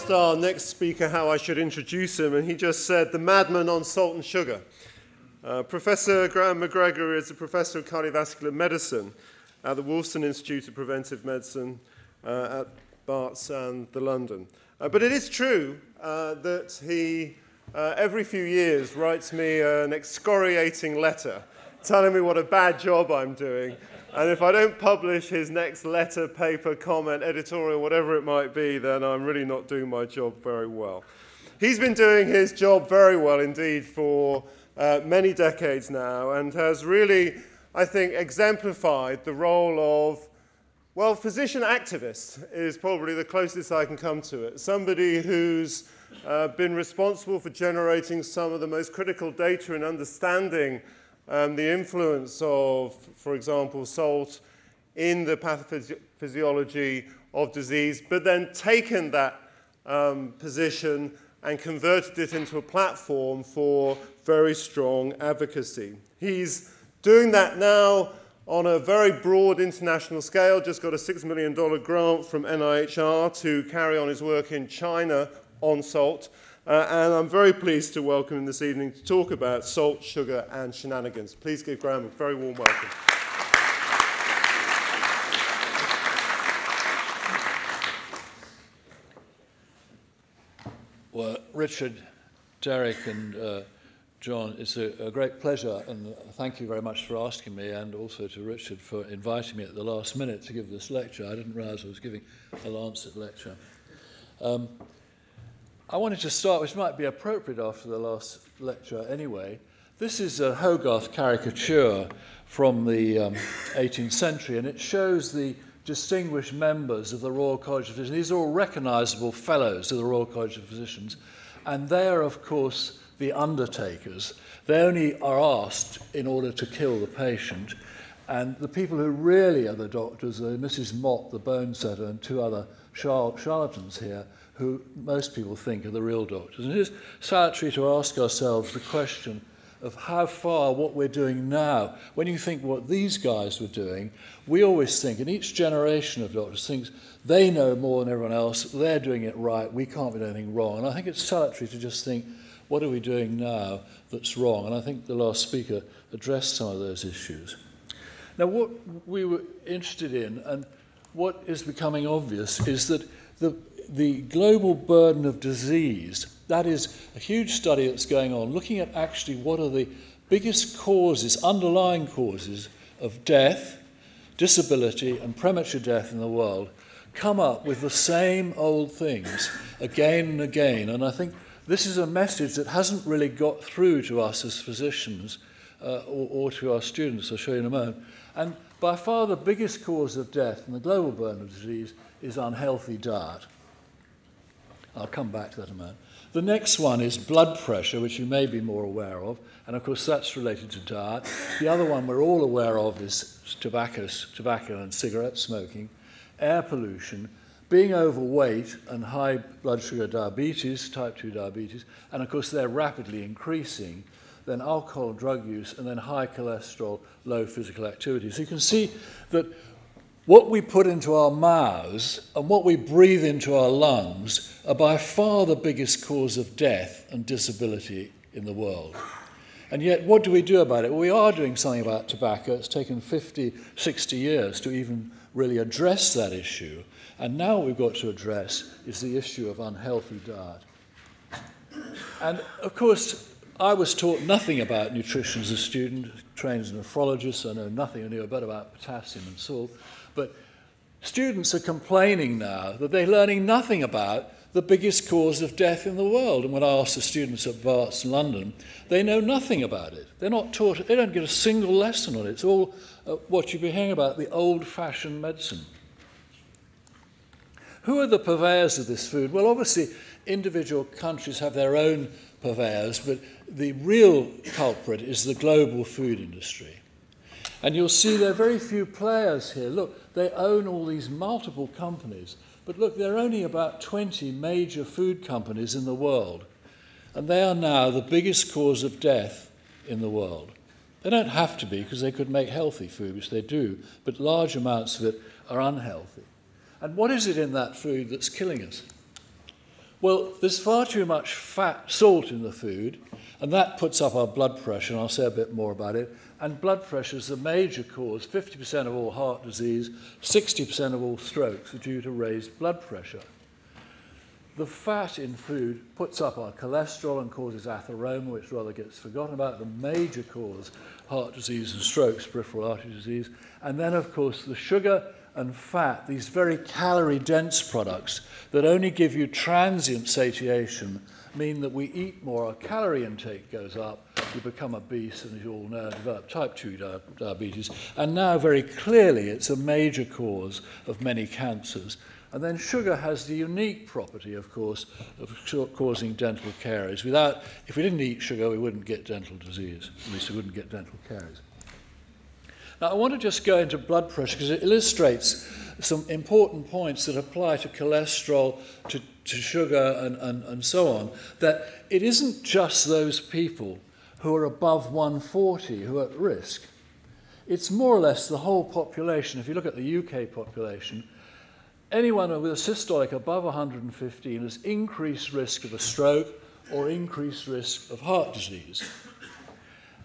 asked our next speaker how I should introduce him, and he just said, the madman on salt and sugar. Professor Graham MacGregor is a professor of cardiovascular medicine at the Wolfson Institute of Preventive Medicine at Barts and the London. But it is true that he, every few years, writes me an excoriating letter telling me what a bad job I'm doing. And if I don't publish his next letter, paper, comment, editorial, whatever it might be, then I'm really not doing my job very well. He's been doing his job very well indeed for many decades now, and has really, I think, exemplified the role of, well, physician activist is probably the closest I can come to it. Somebody who's been responsible for generating some of the most critical data in understanding the influence of, for example, salt in the pathophysiology of disease, but then taken that position and converted it into a platform for very strong advocacy. He's doing that now on a very broad international scale, just got a $6 million grant from NIHR to carry on his work in China on salt. And I'm very pleased to welcome him this evening to talk about salt, sugar, and shenanigans. Please give Graham a very warm welcome. Well, Richard, Derek, and John, it's a great pleasure, and thank you very much for asking me, and also to Richard for inviting me at the last minute to give this lecture. I didn't realize I was giving a Lancet lecture. I wanted to start, which might be appropriate after the last lecture anyway. This is a Hogarth caricature from the 18th century, and it shows the distinguished members of the Royal College of Physicians. These are all recognisable fellows of the Royal College of Physicians, and they are, of course, the undertakers. They only are asked in order to kill the patient, and the people who really are the doctors are Mrs. Mott, the bone setter, and two other charlatans here, who most people think are the real doctors. And it is salutary to ask ourselves the question of how far what we're doing now. When you think what these guys were doing, we always think, and each generation of doctors thinks they know more than everyone else, they're doing it right, we can't be doing anything wrong. And I think it's salutary to just think, what are we doing now that's wrong? And I think the last speaker addressed some of those issues. Now, what we were interested in, and what is becoming obvious, is that the global burden of disease, that is a huge study that's going on, looking at actually what are the biggest causes, underlying causes of death, disability, and premature death in the world, come up with the same old things again and again. And I think this is a message that hasn't really got through to us as physicians or to our students. I'll show you in a moment. And by far the biggest cause of death and the global burden of disease is unhealthy diet. I'll come back to that in a moment. The next one is blood pressure, which you may be more aware of, and of course that's related to diet. The other one we're all aware of is tobacco and cigarette smoking, air pollution, being overweight and high blood sugar diabetes, type 2 diabetes, and of course they're rapidly increasing, then alcohol, drug use, and then high cholesterol, low physical activity. So you can see that what we put into our mouths and what we breathe into our lungs are by far the biggest cause of death and disability in the world. And yet, what do we do about it? Well, we are doing something about tobacco. It's taken 50, 60 years to even really address that issue. And now what we've got to address is the issue of unhealthy diet. And of course, I was taught nothing about nutrition as a student, trained as a nephrologist. I know nothing, I knew a bit about potassium and salt. But students are complaining now that they're learning nothing about the biggest cause of death in the world. And when I ask the students at Barts in London, they know nothing about it. They're not taught, they don't get a single lesson on it. It's all what you've been hearing about, the old-fashioned medicine. Who are the purveyors of this food? Well, obviously, individual countries have their own purveyors, but the real culprit is the global food industry. And you'll see there are very few players here. Look, they own all these multiple companies. But look, there are only about 20 major food companies in the world. And they are now the biggest cause of death in the world. They don't have to be, because they could make healthy food, which they do, but large amounts of it are unhealthy. And what is it in that food that's killing us? Well, there's far too much salt in the food, and that puts up our blood pressure, and I'll say a bit more about it. And blood pressure is the major cause. 50% of all heart disease, 60% of all strokes are due to raised blood pressure. The fat in food puts up our cholesterol and causes atheroma, which rather gets forgotten about, the major cause, heart disease and strokes, peripheral artery disease. And then, of course, the sugar and fat, these very calorie-dense products that only give you transient satiation, mean that we eat more, our calorie intake goes up, you become obese, and as you all know, develop type 2 diabetes. And now, very clearly, it's a major cause of many cancers. And then sugar has the unique property, of course, of causing dental caries. If we didn't eat sugar, we wouldn't get dental disease. At least we wouldn't get dental caries. Now, I want to just go into blood pressure because it illustrates some important points that apply to cholesterol, to sugar, and so on, that it isn't just those people who are above 140 who are at risk. It's more or less the whole population. If you look at the UK population, anyone with a systolic above 115 has increased risk of a stroke or increased risk of heart disease.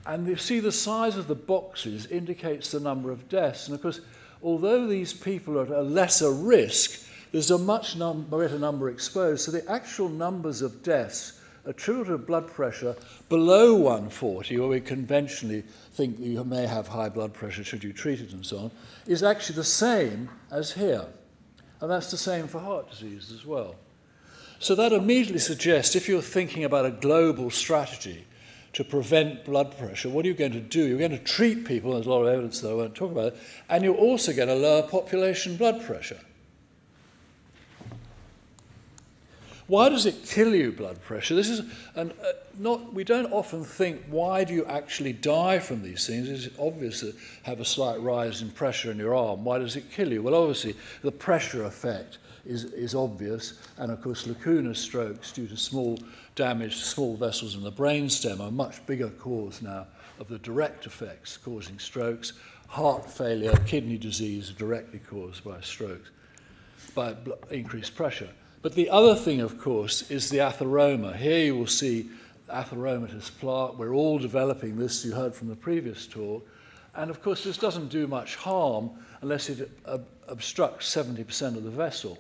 And you see the size of the boxes indicates the number of deaths. And of course, although these people are at a lesser risk, there's a much greater number exposed. So the actual numbers of deaths attributable to blood pressure below 140, where we conventionally think that you may have high blood pressure should you treat it and so on, is actually the same as here. And that's the same for heart disease as well. So that immediately suggests if you're thinking about a global strategy to prevent blood pressure, what are you going to do? You're going to treat people, there's a lot of evidence that I won't talk about, and you're also going to lower population blood pressure. Why does it kill you, blood pressure? This is we don't often think, why do you actually die from these things? It's obvious that have a slight rise in pressure in your arm. Why does it kill you? Well, obviously, the pressure effect is obvious, and of course, lacuna strokes due to small damage to small vessels in the brainstem are a much bigger cause now of the direct effects causing strokes. Heart failure, kidney disease are directly caused by strokes, by increased pressure. But the other thing, of course, is the atheroma. Here you will see atheromatous plaque. We're all developing this, you heard from the previous talk. And of course, this doesn't do much harm unless it obstructs 70% of the vessel.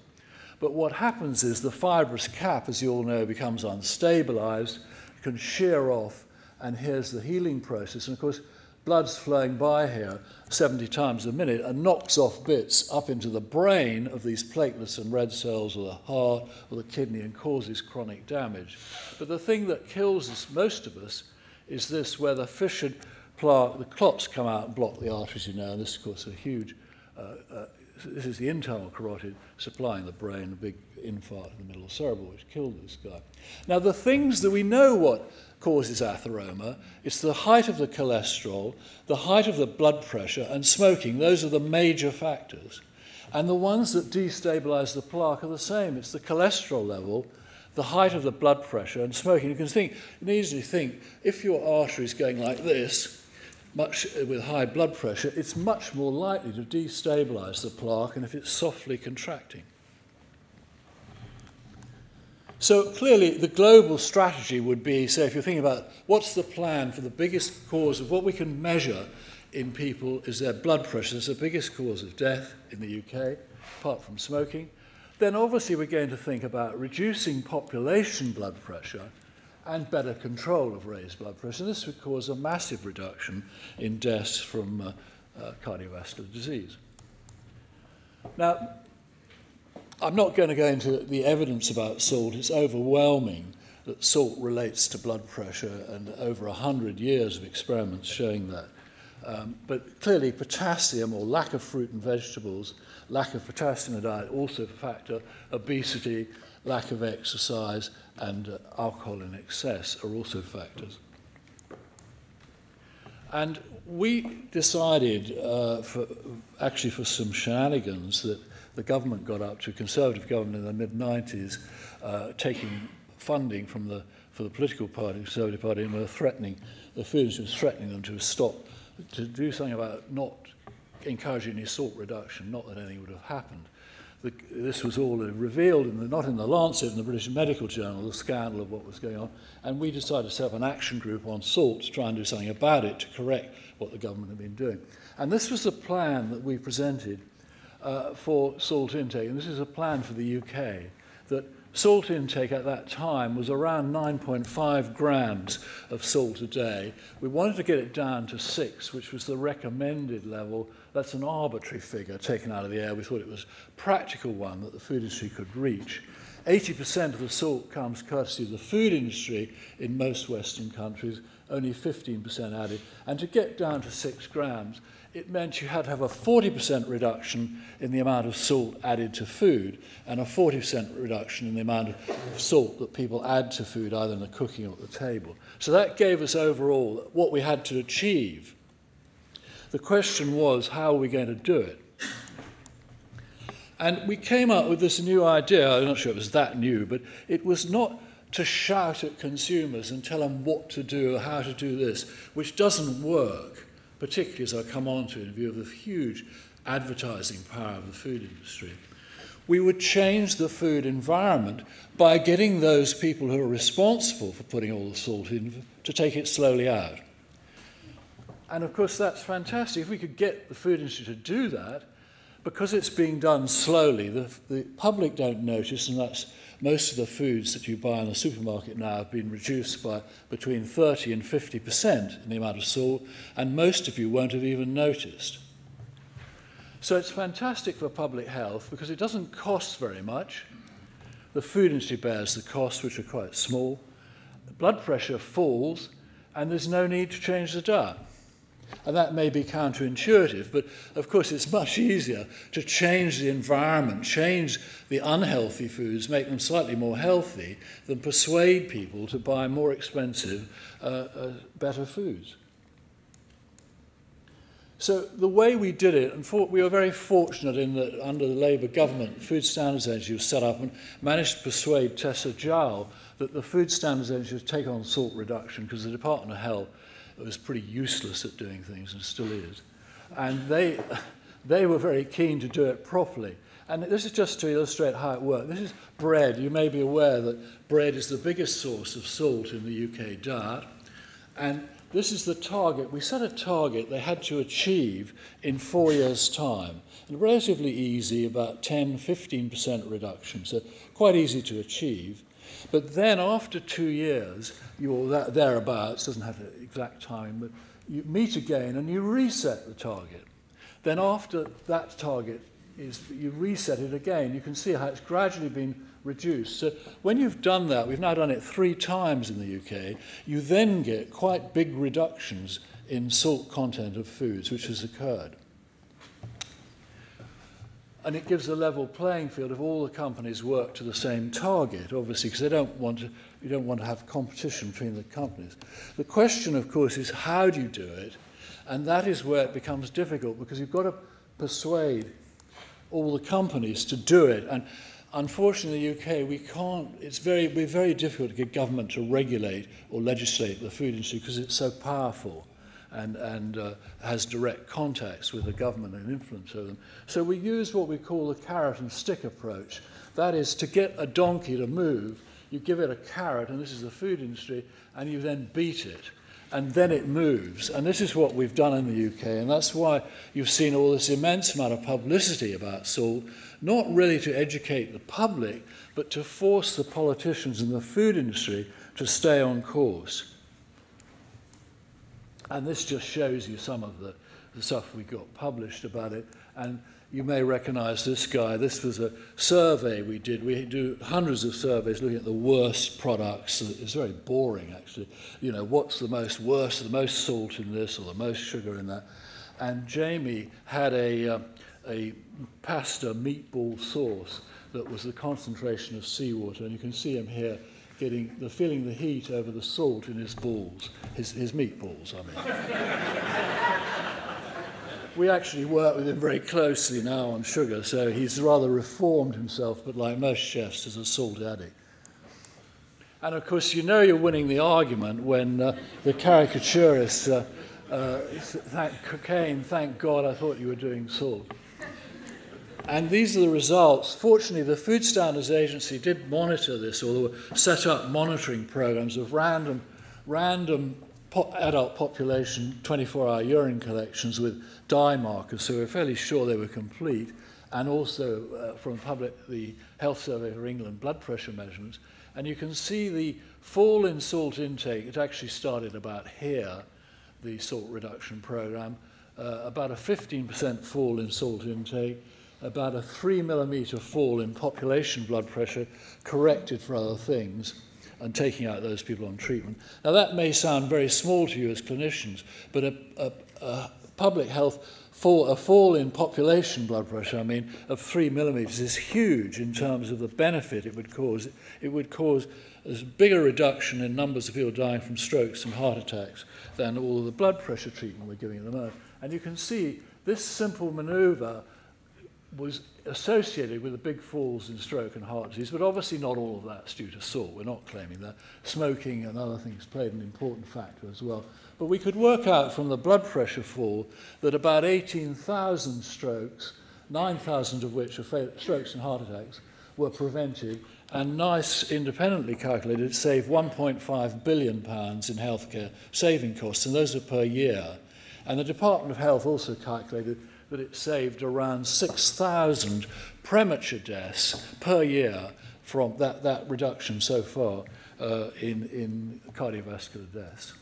But what happens is the fibrous cap, as you all know, becomes unstabilized, can shear off, and here's the healing process. And of course, blood's flowing by here 70 times a minute and knocks off bits up into the brain of these platelets and red cells or the heart or the kidney and causes chronic damage. But the thing that kills us, most of us, is this, where the fissured plaque, the clots come out and block the arteries, you know, and this, of course, is a huge, this is the internal carotid supplying the brain, a big infarct in the middle of the cerebral, which killed this guy. Now, the things that we know what causes atheroma, it's the height of the cholesterol, the height of the blood pressure, and smoking. Those are the major factors. And the ones that destabilize the plaque are the same. It's the cholesterol level, the height of the blood pressure, and smoking. You can easily think, if your artery is going like this, with high blood pressure, it's much more likely to destabilize the plaque than if it's softly contracting. So clearly, the global strategy would be, say, if you're thinking about what's the plan for the biggest cause of what we can measure in people is their blood pressure. It's the biggest cause of death in the UK, apart from smoking. Then obviously we're going to think about reducing population blood pressure and better control of raised blood pressure. This would cause a massive reduction in deaths from cardiovascular disease. Now, I'm not going to go into the evidence about salt. It's overwhelming that salt relates to blood pressure, and over 100 years of experiments showing that. But clearly potassium, or lack of fruit and vegetables, lack of potassium in the diet, also a factor. Obesity, lack of exercise, and alcohol in excess are also factors. And we decided, for some shenanigans, that the government got up to, Conservative government in the mid-90s, taking funding for the political party, Conservative Party, and were threatening, the food industry was threatening them to stop, to do something about not encouraging any salt reduction, not that anything would have happened. this was all revealed, not in the Lancet, in the British Medical Journal, the scandal of what was going on. And we decided to set up an action group on salt to try and do something about it, to correct what the government had been doing. And this was the plan that we presented for salt intake. And this is a plan for the UK, that salt intake at that time was around 9.5 grams of salt a day. We wanted to get it down to 6, which was the recommended level. That's an arbitrary figure taken out of the air. We thought it was a practical one that the food industry could reach. 80% of the salt comes courtesy of the food industry in most Western countries, only 15% added. And to get down to 6 grams, it meant you had to have a 40% reduction in the amount of salt added to food and a 40% reduction in the amount of salt that people add to food, either in the cooking or at the table. So that gave us overall what we had to achieve. The question was, how are we going to do it? And we came up with this new idea. I'm not sure it was that new, but it was not to shout at consumers and tell them what to do or how to do this, which doesn't work, particularly as I'll come on to in view of the huge advertising power of the food industry. We would change the food environment by getting those people who are responsible for putting all the salt in to take it slowly out. And of course that's fantastic. If we could get the food industry to do that, because it's being done slowly, the public don't notice, and that's most of the foods that you buy in the supermarket now have been reduced by between 30 and 50% in the amount of salt, and most of you won't have even noticed. So it's fantastic for public health because it doesn't cost very much. The food industry bears the costs, which are quite small. The blood pressure falls, and there's no need to change the diet. And that may be counterintuitive, but of course it's much easier to change the environment, change the unhealthy foods, make them slightly more healthy, than persuade people to buy more expensive, better foods. So the way we did it, and we were very fortunate in that under the Labour government, the Food Standards Agency was set up and managed to persuade Tessa Jowell that the Food Standards Agency would take on salt reduction because the Department of Health was pretty useless at doing things and still is. And they were very keen to do it properly. And this is just to illustrate how it worked. This is bread. You may be aware that bread is the biggest source of salt in the UK diet. And this is the target. We set a target they had to achieve in 4 years' time. And relatively easy, about 10–15% reduction, so quite easy to achieve. But then after 2 years, you're thereabouts, doesn't have an exact time, but you meet again and you reset the target. Then after that target you reset it again. You can see how it's gradually been reduced. So when you've done that, we've now done it 3 times in the UK, you then get quite big reductions in salt content of foods, which has occurred. And it gives a level playing field if all the companies work to the same target, obviously, because you don't want to have competition between the companies. The question, of course, is how do you do it? And that is where it becomes difficult, because you've got to persuade all the companies to do it. And unfortunately, in the UK, we can't. It's very difficult to get government to regulate or legislate the food industry because it's so powerful and has direct contacts with the government and influence over them. So we use what we call the carrot and stick approach. That is, to get a donkey to move, you give it a carrot, and this is the food industry, and you then beat it, and then it moves. And this is what we've done in the UK, and that's why you've seen all this immense amount of publicity about salt, not really to educate the public, but to force the politicians in the food industry to stay on course. And this just shows you some of the stuff we got published about it. And you may recognize this guy. This was a survey we did. We do hundreds of surveys looking at the worst products. It's very boring, actually. You know, what's the most worst, the most salt in this or the most sugar in that. And Jamie had a pasta meatball sauce that was the concentration of seawater. And you can see him here feeling the heat over the salt in his balls, his meatballs, I mean. We actually work with him very closely now on sugar, so he's rather reformed himself, but like most chefs, is a salt addict. And of course, you know you're winning the argument when the caricaturist, thank God, I thought you were doing salt. And these are the results. Fortunately, the Food Standards Agency did monitor this, or set up monitoring programs of random adult population 24-hour urine collections with dye markers, so we're fairly sure they were complete, and also from the Health Survey for England blood pressure measurements. And you can see the fall in salt intake. It actually started about here, the salt reduction program, about a 15% fall in salt intake, about a 3 millimeter fall in population blood pressure, corrected for other things, and taking out those people on treatment. Now that may sound very small to you as clinicians, but a public health a fall in population blood pressure, I mean, of 3 millimeters is huge in terms of the benefit it would cause. It would cause a bigger reduction in numbers of people dying from strokes and heart attacks than all of the blood pressure treatment we're giving at the moment. And you can see this simple maneuver was associated with the big falls in stroke and heart disease, but obviously not all of that's due to salt. We're not claiming that. Smoking and other things played an important factor as well. But we could work out from the blood pressure fall that about 18,000 strokes, 9,000 of which are strokes and heart attacks, were prevented, and NICE independently calculated it saved £1.5 billion in healthcare saving costs, and those are per year. And the Department of Health also calculated that it saved around 6,000 premature deaths per year from that reduction so far in cardiovascular deaths.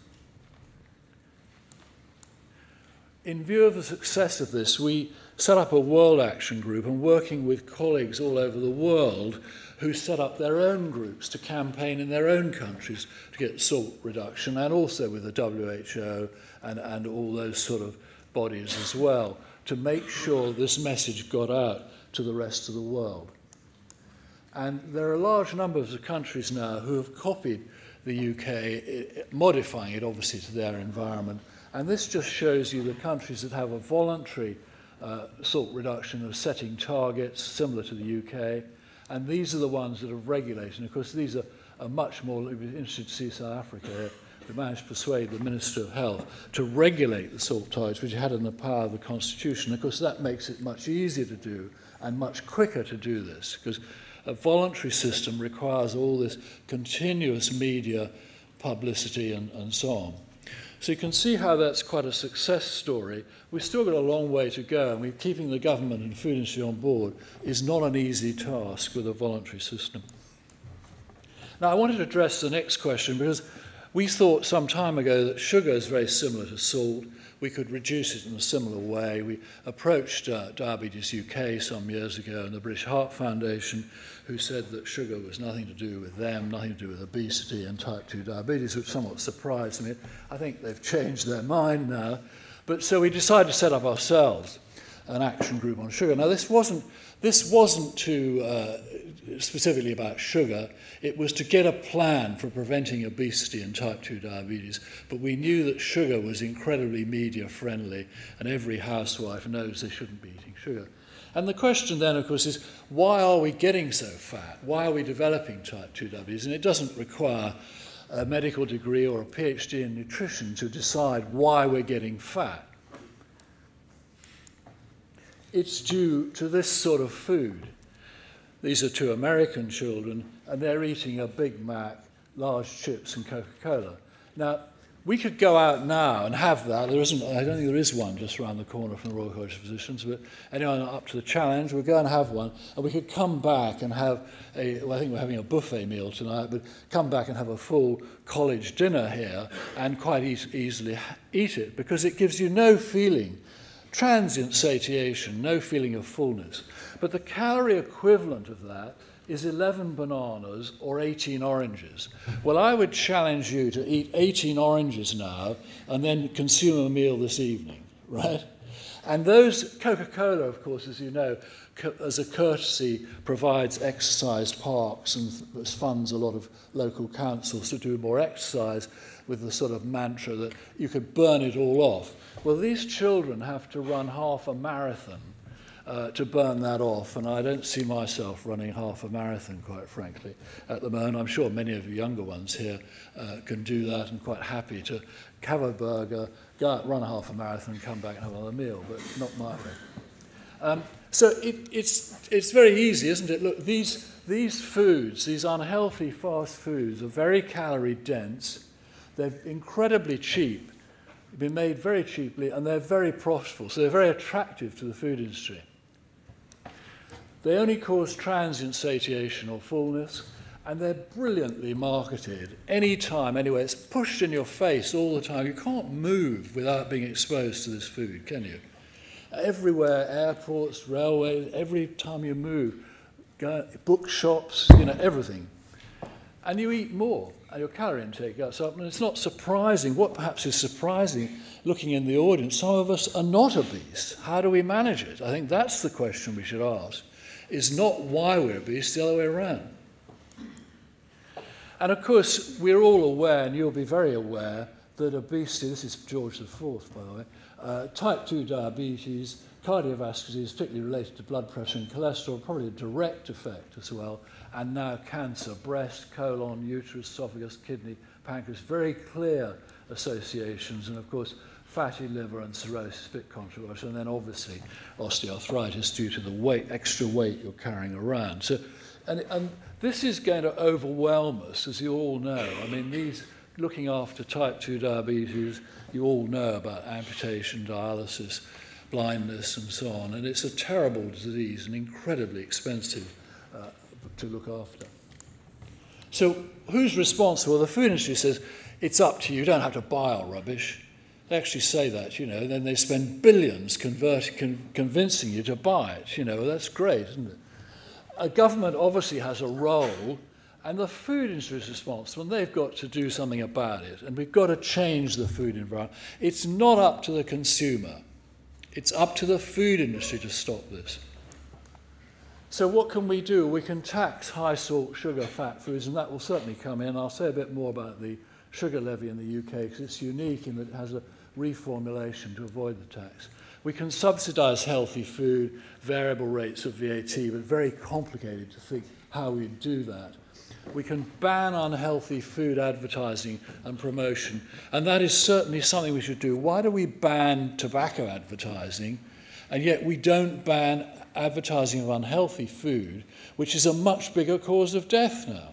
In view of the success of this, we set up a World Action Group, and working with colleagues all over the world who set up their own groups to campaign in their own countries to get salt reduction, and also with the WHO and all those sort of bodies as well, to make sure this message got out to the rest of the world. And there are large numbers of countries now who have copied the UK, modifying it obviously to their environment. And this just shows you the countries that have a voluntary salt reduction of setting targets similar to the UK. And these are the ones that have regulated. And of course, these are much more, we'd be interested to see South Africa here. We managed to persuade the Minister of Health to regulate the salt targets, which had in the power of the Constitution. Of course, that makes it much easier to do and much quicker to do this, because a voluntary system requires all this continuous media publicity and so on. So you can see how that's quite a success story. We've still got a long way to go, and keeping the government and food industry on board is not an easy task with a voluntary system. Now, I wanted to address the next question, because we thought some time ago that sugar is very similar to salt. We could reduce it in a similar way. We approached Diabetes UK some years ago and the British Heart Foundation, who said that sugar was nothing to do with them, nothing to do with obesity and type 2 diabetes, which somewhat surprised me. I think they've changed their mind now. But so we decided to set up ourselves an action group on sugar. Now, this wasn't specifically about sugar. It was to get a plan for preventing obesity and type 2 diabetes, but we knew that sugar was incredibly media friendly, and every housewife knows they shouldn't be eating sugar. And the question then, of course, is why are we getting so fat? Why are we developing type 2 diabetes? And it doesn't require a medical degree or a PhD in nutrition to decide why we're getting fat. It's due to this sort of food. These are two American children, and they're eating a Big Mac, large chips, and Coca-Cola. Now, we could go out now and have that. I don't think there is one just around the corner from the Royal College of Physicians, but anyone up to the challenge, we'll go and have one, and we could come back and have I think we're having a buffet meal tonight, but come back and have a full college dinner here and quite easily eat it, because it gives you no feeling, transient satiation, no feeling of fullness. But the calorie equivalent of that is 11 bananas or 18 oranges. Well, I would challenge you to eat 18 oranges now and then consume a meal this evening, right? And those, Coca-Cola, of course, as you know, as a courtesy, provides exercise parks and funds a lot of local councils to do more exercise with the sort of mantra that you could burn it all off. Well, these children have to run half a marathon to burn that off, and I don't see myself running half a marathon, quite frankly, at the moment. I'm sure many of you younger ones here can do that and quite happy to have a burger, go out, run half a marathon, come back and have another meal, but not my way. So it's very easy, isn't it? Look, these foods, these unhealthy fast foods, are very calorie dense. They're incredibly cheap. They've been made very cheaply, and they're very profitable. So they're very attractive to the food industry. They only cause transient satiation or fullness, and they're brilliantly marketed anytime, anywhere. It's pushed in your face all the time. You can't move without being exposed to this food, can you? Everywhere, airports, railways, every time you move, bookshops, everything. And you eat more, and your calorie intake goes up. And it's not surprising. What perhaps is surprising, looking in the audience, some of us are not obese. How do we manage it? I think that's the question we should ask. Is not why we're obese, the other way around. And of course, we're all aware, and you'll be very aware, that obesity, this is George IV, by the way, type 2 diabetes, cardiovascular disease, particularly related to blood pressure and cholesterol, probably a direct effect as well, and now cancer, breast, colon, uterus, esophagus, kidney, pancreas, very clear associations, and of course, fatty liver and cirrhosis, a bit controversial, and then obviously osteoarthritis due to the weight, extra weight you're carrying around. So, and this is going to overwhelm us, as you all know. I mean, looking after type 2 diabetes, you all know about amputation, dialysis, blindness, and so on. And it's a terrible disease and incredibly expensive to look after. So who's responsible? The food industry says, it's up to you, you don't have to buy our rubbish. They actually say that, and then they spend billions convincing you to buy it. Well, that's great, isn't it? A government obviously has a role, and the food industry is responsible, and they've got to do something about it, and we've got to change the food environment. It's not up to the consumer. It's up to the food industry to stop this. So what can we do? We can tax high salt, sugar, fat foods, and that will certainly come in. I'll say a bit more about the sugar levy in the UK because it's unique in that it has a reformulation to avoid the tax. We can subsidise healthy food, variable rates of VAT, but very complicated to think how we do that. We can ban unhealthy food advertising and promotion, and that is certainly something we should do. Why do we ban tobacco advertising, and yet we don't ban advertising of unhealthy food, which is a much bigger cause of death now?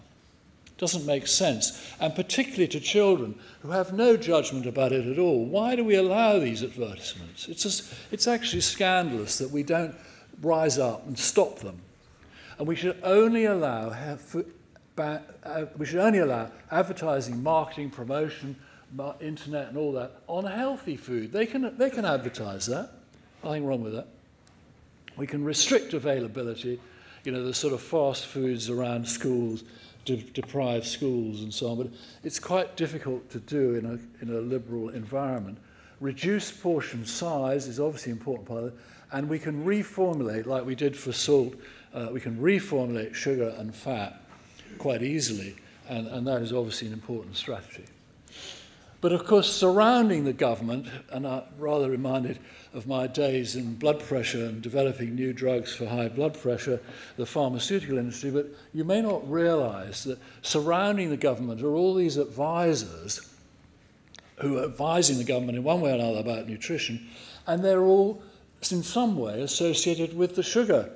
Doesn't make sense, and particularly to children who have no judgment about it at all. Why do we allow these advertisements? It's actually scandalous that we don't rise up and stop them. And we should only allow advertising, marketing, promotion, internet, and all that on healthy food. They can advertise that. Nothing wrong with that. We can restrict availability. The sort of fast foods around schools. Deprive schools and so on, but it's quite difficult to do in a liberal environment. Reduced portion size is obviously an important part of it, and we can reformulate, like we did for salt, we can reformulate sugar and fat quite easily, and that is obviously an important strategy. But of course, surrounding the government, and I'm rather reminded of my days in blood pressure and developing new drugs for high blood pressure, the pharmaceutical industry, but you may not realise that surrounding the government are all these advisors who are advising the government in one way or another about nutrition, and they're all in some way associated with the sugar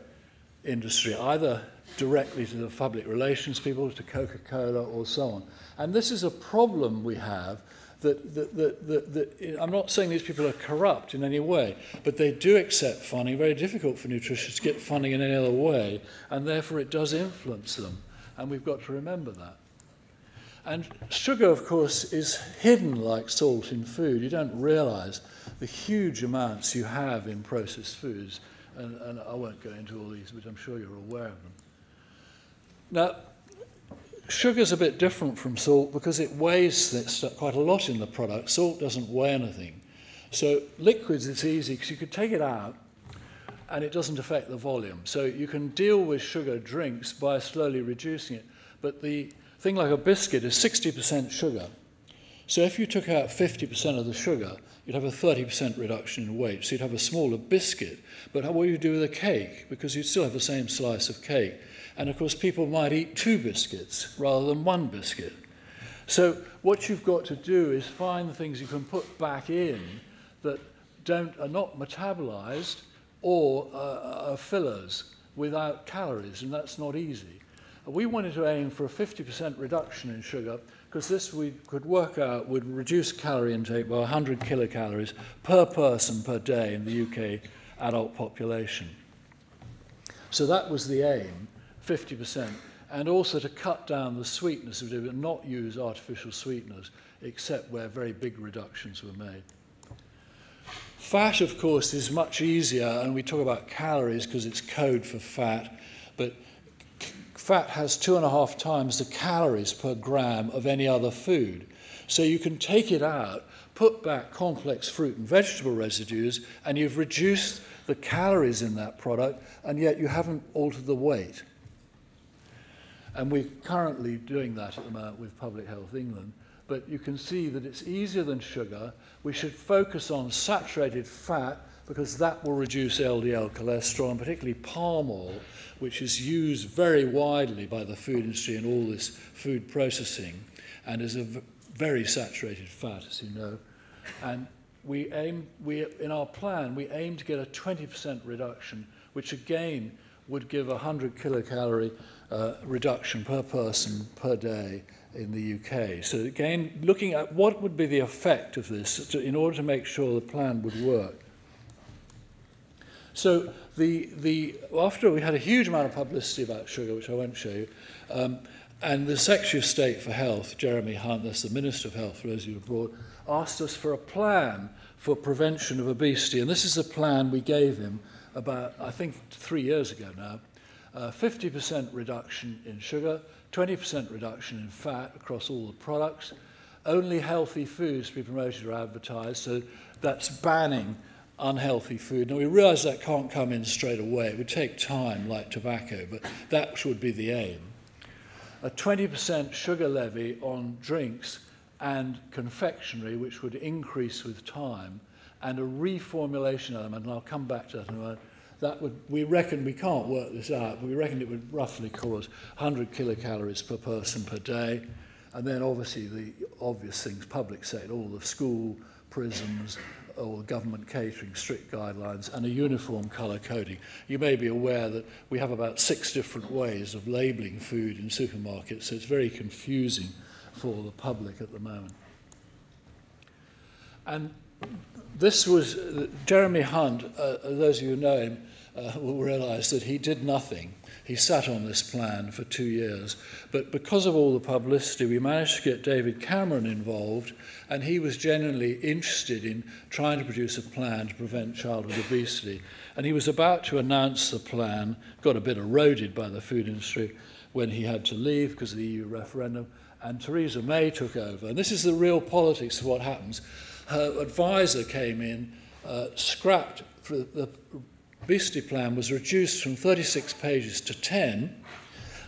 industry, either directly to the public relations people, to Coca-Cola or so on. And this is a problem we have that I'm not saying these people are corrupt in any way, but they do accept funding. Very difficult for nutritionists to get funding in any other way, and therefore it does influence them, and we've got to remember that. And sugar, of course, is hidden like salt in food. You don't realise the huge amounts you have in processed foods, and I won't go into all these, but I'm sure you're aware of them. Now, sugar's a bit different from salt because it weighs quite a lot in the product. Salt doesn't weigh anything. So liquids, it's easy because you could take it out and it doesn't affect the volume. So you can deal with sugar drinks by slowly reducing it. But the thing like a biscuit is 60% sugar. So if you took out 50% of the sugar, you'd have a 30% reduction in weight. So you'd have a smaller biscuit. But what do you do with a cake? Because you'd still have the same slice of cake. And of course, people might eat 2 biscuits rather than 1 biscuit. So what you've got to do is find the things you can put back in that are not metabolized or fillers without calories, and that's not easy. We wanted to aim for a 50% reduction in sugar, because this we could work out would reduce calorie intake by 100 kilocalories per person per day in the UK adult population. So that was the aim, 50%, and also to cut down the sweetness of it and not use artificial sweeteners, except where very big reductions were made. Fat, of course, is much easier, and we talk about calories because it's code for fat, but fat has 2.5 times the calories per gram of any other food. So you can take it out, put back complex fruit and vegetable residues, and you've reduced the calories in that product, and yet you haven't altered the weight. And we're currently doing that at the moment with Public Health England. But you can see that it's easier than sugar. We should focus on saturated fat because that will reduce LDL cholesterol, and particularly palm oil, which is used very widely by the food industry in all this food processing and is a very saturated fat, as you know. And in our plan, we aim to get a 20% reduction, which again would give a 100 kilocalorie reduction per person per day in the UK. So again, looking at what would be the effect of this in order to make sure the plan would work. So after we had a huge amount of publicity about sugar, which I won't show you, and the Secretary of State for Health, Jeremy Hunt, that's the Minister of Health for those of you abroad, asked us for a plan for prevention of obesity. And this is the plan we gave him about, I think, 3 years ago now. 50% reduction in sugar, 20% reduction in fat across all the products, only healthy foods to be promoted or advertised, so that's banning unhealthy food. Now, we realise that can't come in straight away. It would take time, like tobacco, but that should be the aim. A 20% sugar levy on drinks and confectionery, which would increase with time, and a reformulation element, and I'll come back to that in a moment. That would, we reckon, we can't work this out, but we reckon it would roughly cause 100 kilocalories per person per day. And then obviously the obvious things, public sector, all the school, prisons, all the government catering, strict guidelines, and a uniform colour coding. You may be aware that we have about 6 different ways of labelling food in supermarkets, so it's very confusing for the public at the moment. And this was, Jeremy Hunt, those of you who know him, will realise that he did nothing. He sat on this plan for 2 years. But because of all the publicity, we managed to get David Cameron involved, and he was genuinely interested in trying to produce a plan to prevent childhood obesity. And he was about to announce the plan, got a bit eroded by the food industry when he had to leave because of the EU referendum, and Theresa May took over. And this is the real politics of what happens. Her advisor came in, scrapped the obesity plan was reduced from 36 pages to 10,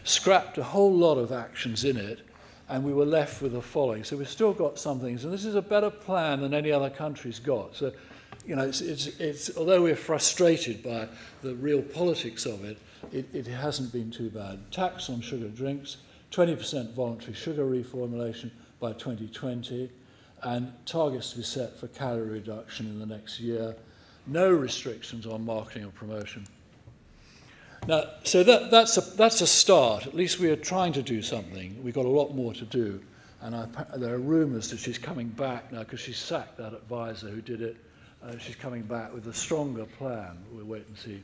scrapped a whole lot of actions in it, and we were left with the following. So we've still got some things, and this is a better plan than any other country's got. So, you know, it's although we're frustrated by the real politics of it, it hasn't been too bad. Tax on sugar drinks, 20% voluntary sugar reformulation by 2020, and targets to be set for calorie reduction in the next year. No restrictions on marketing or promotion. Now, so that's a start. At least we are trying to do something. We've got a lot more to do. And there are rumours that she's coming back now because she sacked that advisor who did it. She's coming back with a stronger plan. We'll wait and see.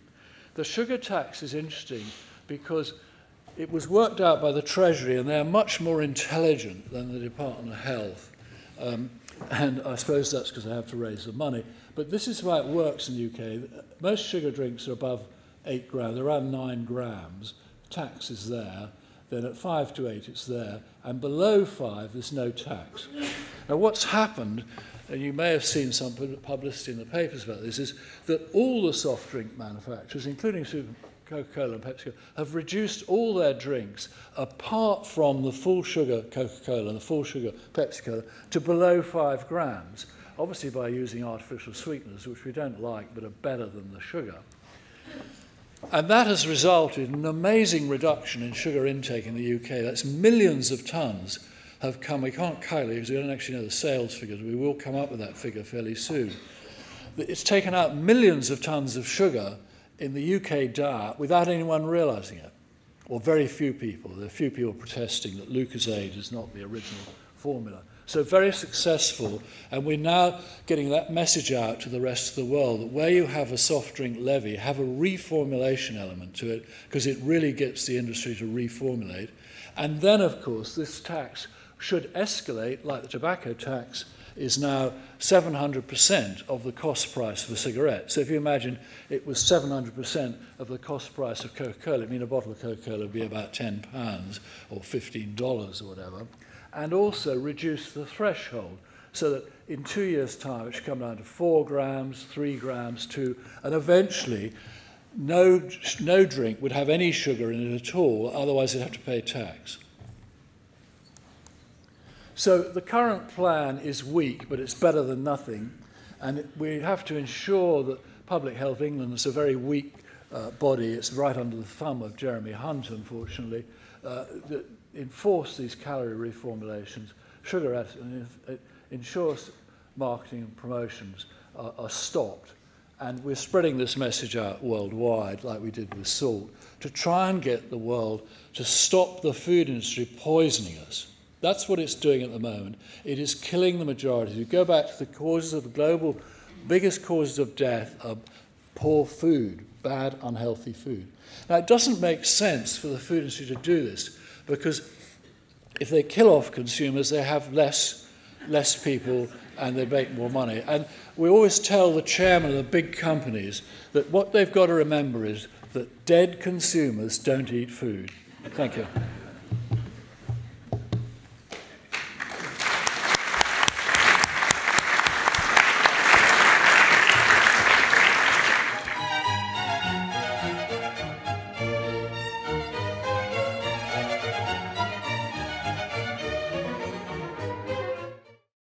The sugar tax is interesting because it was worked out by the Treasury, and they're much more intelligent than the Department of Health. And I suppose that's because they have to raise the money. But this is how it works in the UK. Most sugar drinks are above 8 grams, they're around 9 grams. Tax is there. Then at 5 to 8, it's there. And below 5, there's no tax. Now, what's happened, and you may have seen some publicity in the papers about this, is that all the soft drink manufacturers, including Coca-Cola and Pepsi, have reduced all their drinks, apart from the full sugar Coca-Cola and the full sugar Pepsi-Cola, to below 5 grams. Obviously by using artificial sweeteners, which we don't like, but are better than the sugar. And that has resulted in an amazing reduction in sugar intake in the UK. That's millions of tonnes have come. We can't calculate because we don't actually know the sales figures. We will come up with that figure fairly soon. it's taken out millions of tons of sugar in the UK diet without anyone realising it, or very few people. There are few people protesting that Lucozade is not the original formula. So very successful, and we're now getting that message out to the rest of the world that where you have a soft drink levy, have a reformulation element to it, because it really gets the industry to reformulate. And then, of course, this tax should escalate, like the tobacco tax is now 700% of the cost price of a cigarette. So if you imagine it was 700% of the cost price of Coca-Cola, I mean a bottle of Coca-Cola would be about £10 or $15 or whatever, and also reduce the threshold so that in 2 years' time it should come down to 4 grams, 3 grams, 2, and eventually no drink would have any sugar in it at all, otherwise they'd have to pay tax. So the current plan is weak, but it's better than nothing, and we have to ensure that Public Health England is a very weak body. It's right under the thumb of Jeremy Hunt, unfortunately, that enforce these calorie reformulations, sugar and ensures marketing and promotions are stopped. And we're spreading this message out worldwide, like we did with salt, to try and get the world to stop the food industry poisoning us. That's what it's doing at the moment. It is killing the majority. You go back to the causes of global, biggest causes of death are poor food, bad, unhealthy food. Now, it doesn't make sense for the food industry to do this, because if they kill off consumers, they have less people and they make more money. And we always tell the chairman of the big companies that what they've got to remember is that dead consumers don't eat food. Thank you.